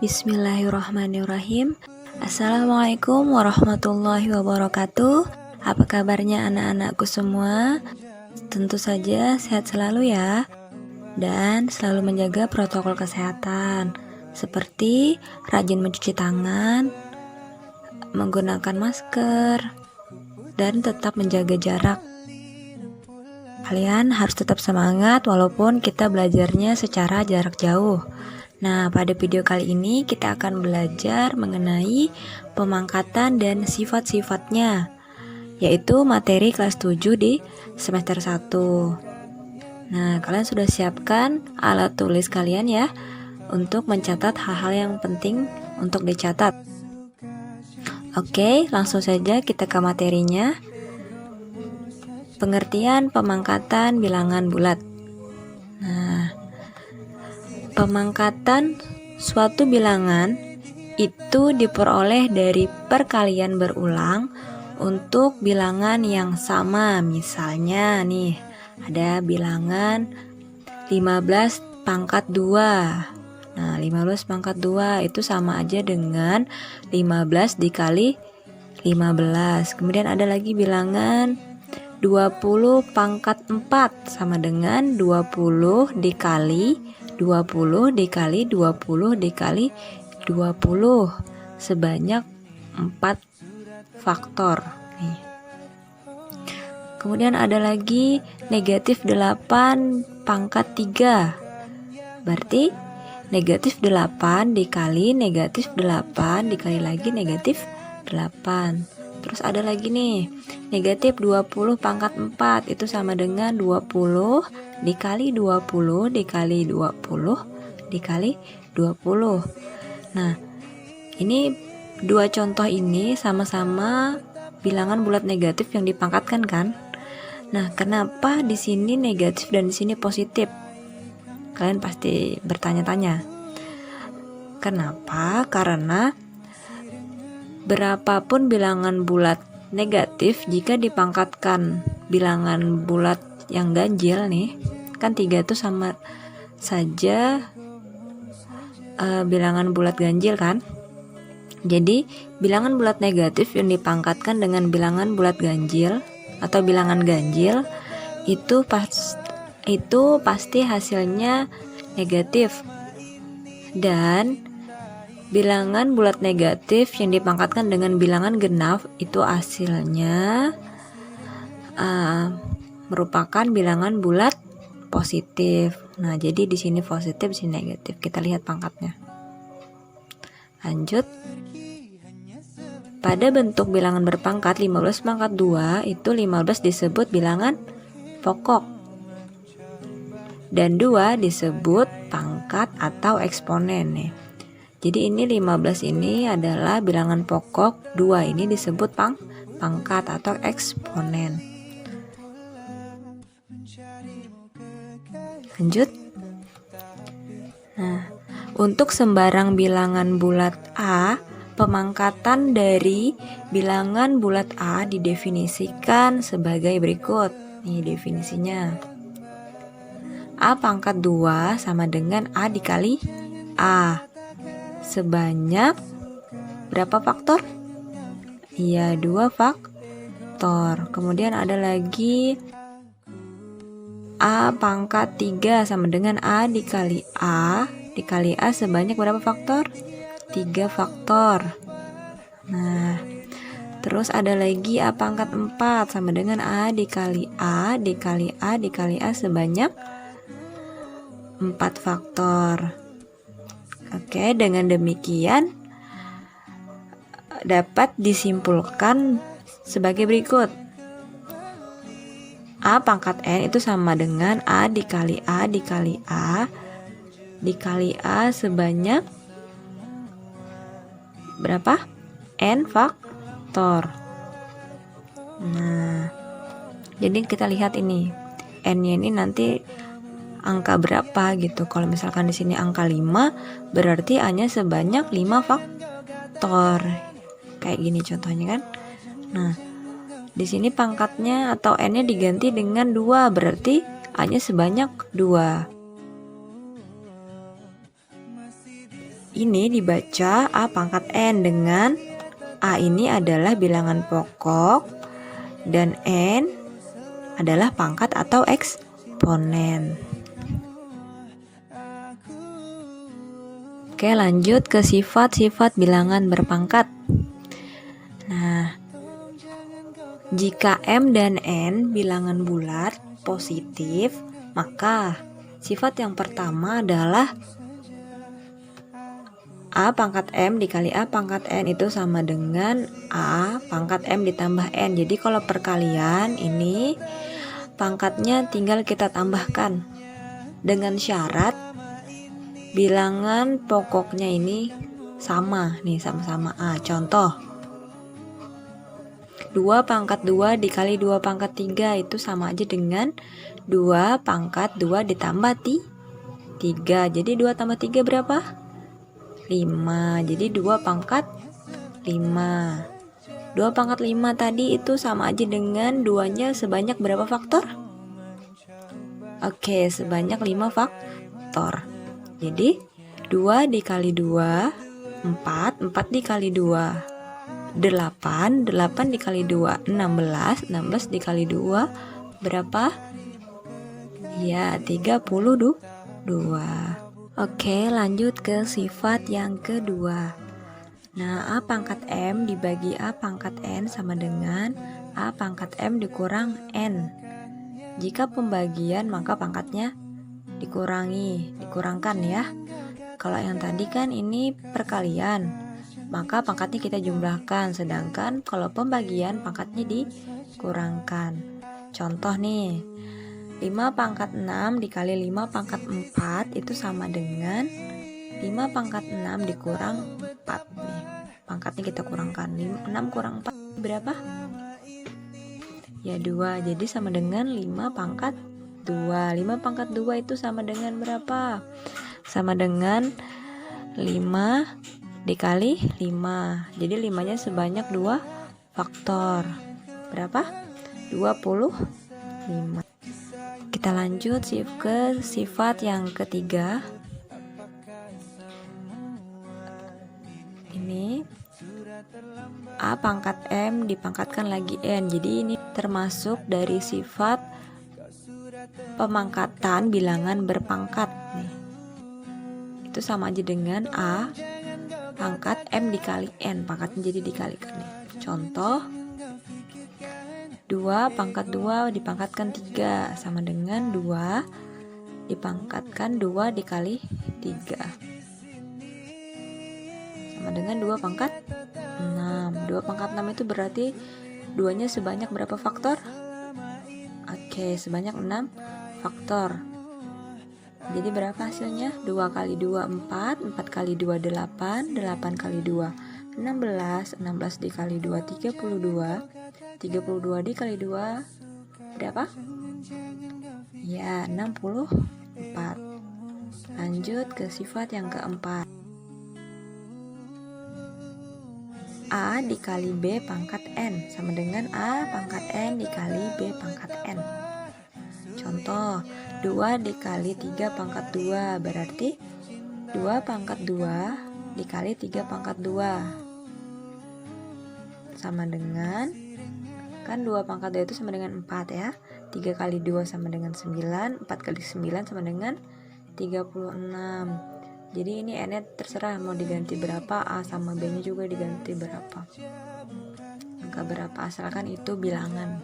Bismillahirrahmanirrahim. Assalamualaikum warahmatullahi wabarakatuh. Apa kabarnya anak-anakku semua? Tentu saja sehat selalu ya, dan selalu menjaga protokol kesehatan seperti rajin mencuci tangan, menggunakan masker, dan tetap menjaga jarak. Kalian harus tetap semangat walaupun kita belajarnya secara jarak jauh. Nah, pada video kali ini kita akan belajar mengenai pemangkatan dan sifat-sifatnya, yaitu materi kelas 7 di semester 1. Nah, kalian sudah siapkan alat tulis kalian ya, untuk mencatat hal-hal yang penting untuk dicatat. Oke, langsung saja kita ke materinya. Pengertian pemangkatan bilangan bulat. Nah, pemangkatan suatu bilangan itu diperoleh dari perkalian berulang untuk bilangan yang sama. Misalnya nih, ada bilangan 15 pangkat 2. Nah, 15 pangkat 2 itu sama aja dengan 15 dikali 15. Kemudian ada lagi bilangan 20 pangkat 4 sama dengan 20 dikali 20 dikali 20 dikali 20 sebanyak 4 faktor nih. Kemudian ada lagi negatif 8 pangkat 3. Berarti negatif 8 dikali negatif 8 dikali lagi negatif 8. Terus ada lagi nih, negatif 20 pangkat 4 itu sama dengan 20 dikali 20 dikali 20 dikali 20. Nah, ini dua contoh ini sama-sama bilangan bulat negatif yang dipangkatkan kan? Nah, kenapa di sini negatif dan di sini positif? Kalian pasti bertanya-tanya. Kenapa? Karena berapapun bilangan bulat negatif, jika dipangkatkan bilangan bulat yang ganjil nih, kan 3 itu sama saja bilangan bulat ganjil kan. Jadi bilangan bulat negatif yang dipangkatkan dengan bilangan bulat ganjil atau bilangan ganjil itu pasti hasilnya negatif. Dan bilangan bulat negatif yang dipangkatkan dengan bilangan genap itu hasilnya merupakan bilangan bulat positif. Nah, jadi di sini positif, di sini negatif. Kita lihat pangkatnya. Lanjut. Pada bentuk bilangan berpangkat 15 pangkat 2 itu 15 disebut bilangan pokok. Dan 2 disebut pangkat atau eksponen nih. Jadi ini 15 ini adalah bilangan pokok, 2 ini disebut pangkat atau eksponen. Lanjut. Nah, untuk sembarang bilangan bulat A, pemangkatan dari bilangan bulat A didefinisikan sebagai berikut. Nih definisinya. A pangkat 2 sama dengan A dikali A. Sebanyak berapa faktor? Iya, 2 faktor. Kemudian ada lagi A pangkat 3 sama dengan A dikali A dikali A sebanyak berapa faktor? 3 faktor. Nah, terus ada lagi A pangkat 4 sama dengan A dikali A dikali A dikali A sebanyak 4 faktor. Oke, dengan demikian dapat disimpulkan sebagai berikut. A pangkat N itu sama dengan A dikali A dikali A dikali A sebanyak berapa? N faktor. Nah, jadi kita lihat ini N-nya ini nanti angka berapa gitu. Kalau misalkan di sini angka 5, berarti A-nya sebanyak 5 faktor. Kayak gini contohnya kan. Nah, di sini pangkatnya atau N-nya diganti dengan 2, berarti A-nya sebanyak 2. ini dibaca A pangkat N dengan A ini adalah bilangan pokok dan N adalah pangkat atau eksponen. Oke, lanjut ke sifat-sifat bilangan berpangkat. Nah, jika M dan N bilangan bulat positif, maka sifat yang pertama adalah A pangkat M dikali A pangkat N itu sama dengan A pangkat M ditambah N. Jadi kalau perkalian ini pangkatnya tinggal kita tambahkan dengan syarat bilangan pokoknya ini sama nih, sama-sama A. Contoh 2 pangkat 2 dikali 2 pangkat 3 itu sama aja dengan 2 pangkat 2 ditambah 3. Jadi 2 tambah 3 berapa? 5. Jadi 2 pangkat 5. 2 pangkat 5 tadi itu sama aja dengan 2-nya sebanyak berapa faktor? Oke, sebanyak 5 faktor. Jadi 2 dikali 2 4, 4 dikali 2 8, 8 dikali 2 16, 16 dikali 2 berapa? Ya, 32. Oke, lanjut ke sifat yang kedua. Nah, A pangkat M dibagi A pangkat N sama dengan A pangkat M dikurang N. Jika pembagian maka pangkatnya dikurangkan ya. Kalau yang tadi kan ini perkalian, maka pangkatnya kita jumlahkan. Sedangkan kalau pembagian pangkatnya dikurangkan. Contoh nih, 5 pangkat 6 dikali 5 pangkat 4 itu sama dengan 5 pangkat 6 dikurang 4 nih. Pangkatnya kita kurangkan. 6 kurang 4 berapa? Ya 2. Jadi sama dengan 5 pangkat 2. 5 pangkat 2 itu sama dengan berapa? Sama dengan 5 dikali 5. Jadi 5-nya sebanyak 2 faktor. Berapa? 25. Kita lanjut ke sifat yang ketiga. Ini A pangkat M dipangkatkan lagi N. Jadi ini termasuk dari sifat pemangkatan bilangan berpangkat nih. Itu sama aja dengan A pangkat M dikali N. Pangkatnya jadi dikalikan nih. Contoh 2 pangkat 2 dipangkatkan 3 sama dengan 2 dipangkatkan 2 dikali 3 sama dengan 2 pangkat 6. 2 pangkat 6 itu berarti 2-nya sebanyak berapa faktor? Oke, sebanyak 6 faktor. Jadi berapa hasilnya? 2 kali 2 4, 4 kali 2 8, 8 kali 2 16, 16 dikali 2 32, 32 dikali 2 berapa? Ya, 64. Lanjut ke sifat yang keempat. A dikali B pangkat N sama dengan A pangkat N dikali B pangkat N. Contoh 2 dikali 3 pangkat 2 berarti 2 pangkat 2 dikali 3 pangkat 2 sama dengan, kan 2 pangkat 2 itu sama dengan 4 ya. 3 kali 2 sama dengan 9, 4 kali 9 sama dengan 36. Jadi ini N-nya terserah mau diganti berapa, A sama B-nya juga diganti berapa. Angka berapa, asalkan itu bilangan.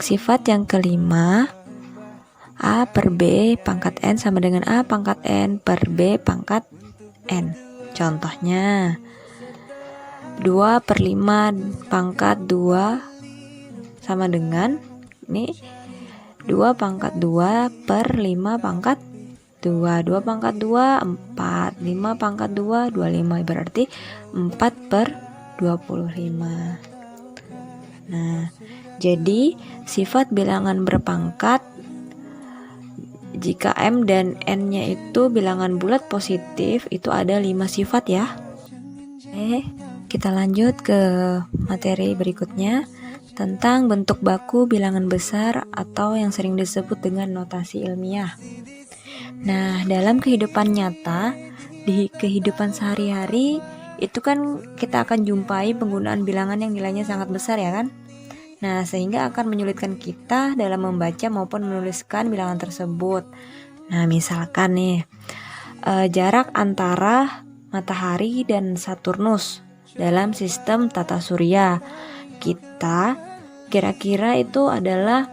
Sifat yang kelima, A per B pangkat N sama dengan A pangkat N per B pangkat N. Contohnya 2 per 5 pangkat 2 sama dengan ini 2 pangkat 2 per 5 pangkat 2. 2 pangkat 2 4, 5 pangkat 2 25, berarti 4 per 25. Nah, jadi sifat bilangan berpangkat jika M dan N-nya itu bilangan bulat positif itu ada 5 sifat ya. Kita lanjut ke materi berikutnya tentang bentuk baku bilangan besar atau yang sering disebut dengan notasi ilmiah. Nah, dalam kehidupan nyata, di kehidupan sehari-hari itu kan kita akan jumpai penggunaan bilangan yang nilainya sangat besar ya kan. Nah, sehingga akan menyulitkan kita dalam membaca maupun menuliskan bilangan tersebut. Nah, misalkan nih jarak antara matahari dan Saturnus dalam sistem tata surya kita kira-kira itu adalah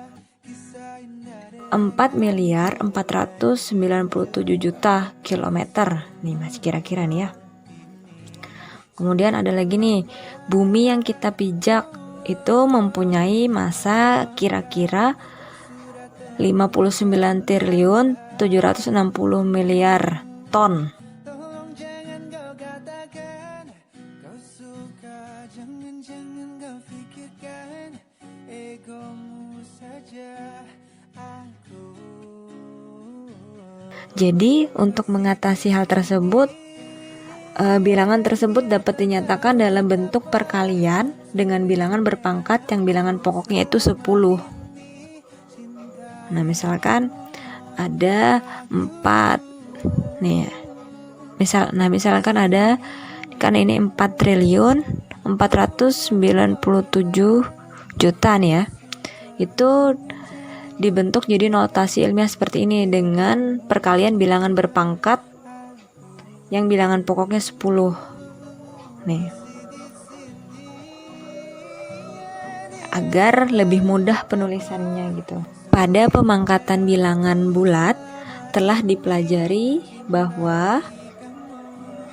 4.497.000.000 kilometer. Nih masih kira-kira nih ya. Kemudian ada lagi nih, bumi yang kita pijak itu mempunyai massa kira-kira 59.760.000.000 ton. Jadi untuk mengatasi hal tersebut, bilangan tersebut dapat dinyatakan dalam bentuk perkalian dengan bilangan berpangkat yang bilangan pokoknya itu 10. Nah, misalkan ada 4. Nih. Misalkan ada kan ini 4.497 juta nih ya. Itu dibentuk jadi notasi ilmiah seperti ini dengan perkalian bilangan berpangkat yang bilangan pokoknya 10. Nih. Agar lebih mudah penulisannya gitu. Pada pemangkatan bilangan bulat telah dipelajari bahwa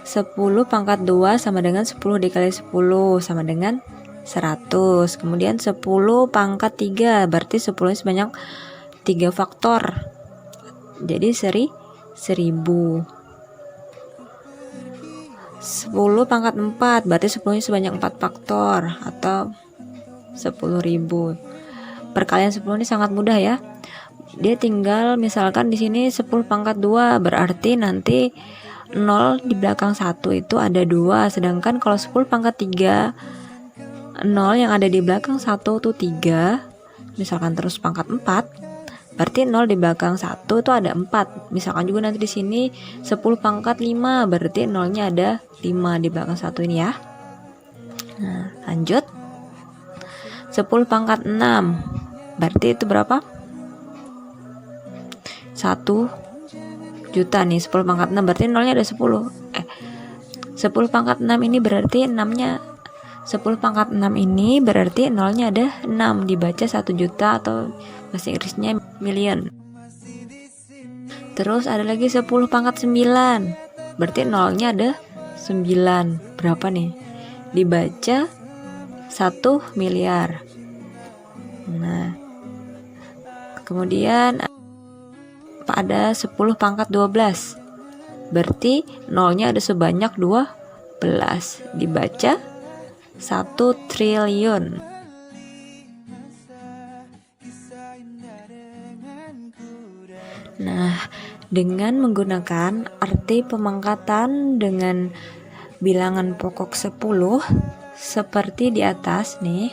10 pangkat 2 sama dengan 10 dikali 10 sama dengan 100. Kemudian 10 pangkat 3 berarti 10 sebanyak 3 faktor. Jadi 1000. 10 pangkat 4 berarti 10 sebanyak 4 faktor atau 10.000. Perkalian 10 ini sangat mudah ya. Dia tinggal misalkan di sini 10 pangkat 2 berarti nanti 0 di belakang 1 itu ada 2, sedangkan kalau 10 pangkat 3 0 yang ada di belakang 1 itu 3, misalkan terus pangkat 4 berarti 0 di belakang 1 itu ada 4. Misalkan juga nanti di sini 10 pangkat 5 berarti 0-nya ada 5 di belakang 1 ini ya. Nah, lanjut. 10 pangkat 6 berarti itu berapa? 1 juta nih. 10 pangkat 6 berarti 0-nya ada 10. 10 pangkat 6 ini berarti 6-nya 10 pangkat 6 ini berarti 0-nya ada 6, dibaca 1 juta atau bahasa Inggrisnya million. Terus ada lagi 10 pangkat 9 berarti 0-nya ada 9. Berapa nih? Dibaca 1 miliar. Nah, kemudian ada 10 pangkat 12 berarti 0-nya ada sebanyak 12, dibaca 1 triliun. Nah, dengan menggunakan arti pemangkatan dengan bilangan pokok 10 seperti di atas nih,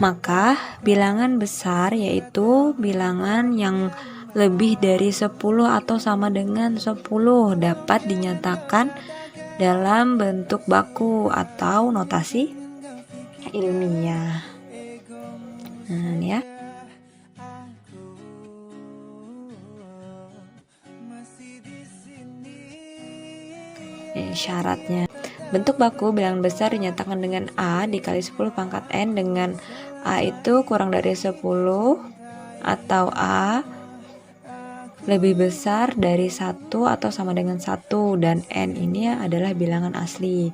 maka bilangan besar yaitu bilangan yang lebih dari 10 atau sama dengan 10 dapat dinyatakan dalam bentuk baku atau notasi ilmiah. Nah, ini ya. Syaratnya. Bentuk baku bilangan besar dinyatakan dengan A dikali 10 pangkat N, dengan A itu kurang dari 10 atau A lebih besar dari 1 atau sama dengan 1, dan N ini adalah bilangan asli.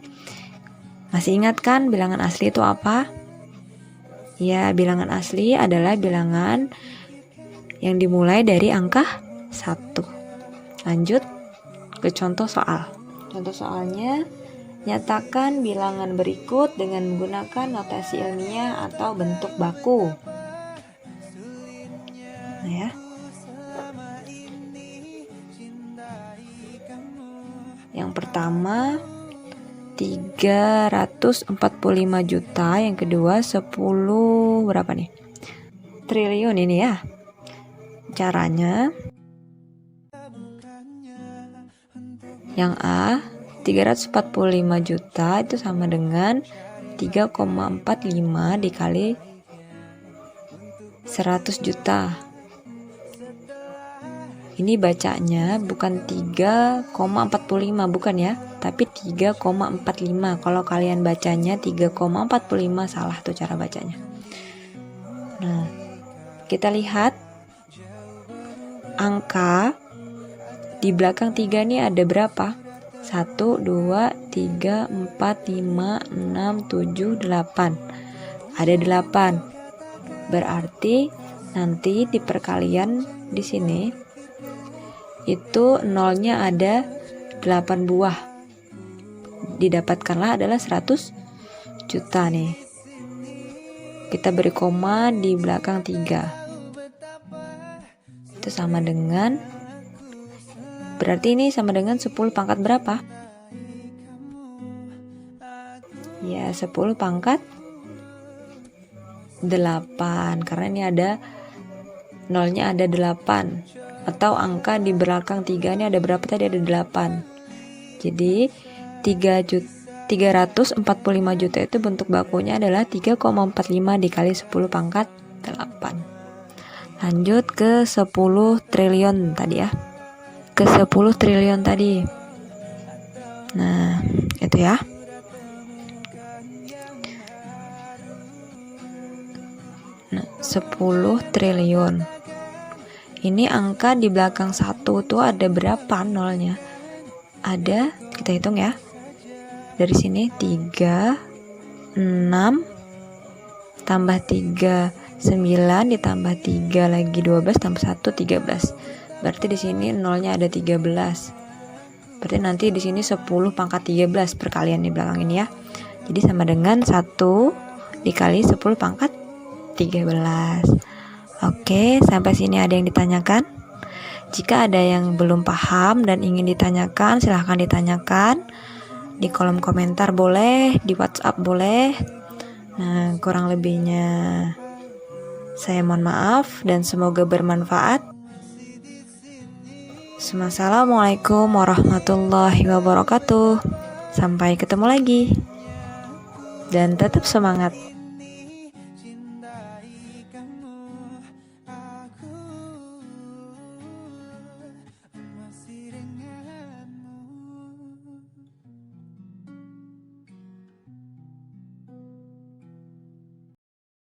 Masih ingat kan bilangan asli itu apa? Ya, bilangan asli adalah bilangan yang dimulai dari angka 1. Lanjut ke contoh soal. Contoh soalnya, nyatakan bilangan berikut dengan menggunakan notasi ilmiah atau bentuk baku. Nah ya. Yang pertama 345 juta, yang kedua 10 berapa nih? Triliun ini ya. Caranya Yang A 345 juta itu sama dengan 3,45 dikali 100 juta. Ini bacanya bukan 3,45 bukan ya, tapi 3,45. Kalau kalian bacanya 3,45 salah tuh cara bacanya. Nah, kita lihat angka di belakang 3 nih ada berapa? 1, 2, 3, 4, 5, 6, 7, 8. Ada 8. Berarti nanti di perkalian di sini itu nolnya ada 8 buah. Didapatkanlah adalah 100 juta nih. Kita beri koma di belakang 3. Itu sama dengan, berarti ini sama dengan 10 pangkat berapa? Ya, 10 pangkat 8. Karena ini ada nolnya ada 8. Atau angka di belakang 3 ini ada berapa tadi? Ada 8. Jadi 345 juta itu bentuk bakunya adalah 3,45 dikali 10 pangkat 8. Lanjut ke 10 triliun tadi ya. Ke 10 triliun tadi. Nah, itu ya. Nah, 10 triliun. Ini angka di belakang 1 tuh ada berapa nolnya? Ada, kita hitung ya. Dari sini 3, 6, tambah 3, 9, ditambah 3 lagi 12, tambah 1, 13. Berarti di sini nolnya ada 13. Berarti nanti di sini 10 pangkat 13 perkalian di belakang ini ya. Jadi sama dengan 1 dikali 10 pangkat 13. Oke, sampai sini ada yang ditanyakan? Jika ada yang belum paham dan ingin ditanyakan, silahkan ditanyakan di kolom komentar boleh, di WhatsApp boleh. Nah, kurang lebihnya saya mohon maaf dan semoga bermanfaat. Assalamualaikum warahmatullahi wabarakatuh. Sampai ketemu lagi. Dan tetap semangat.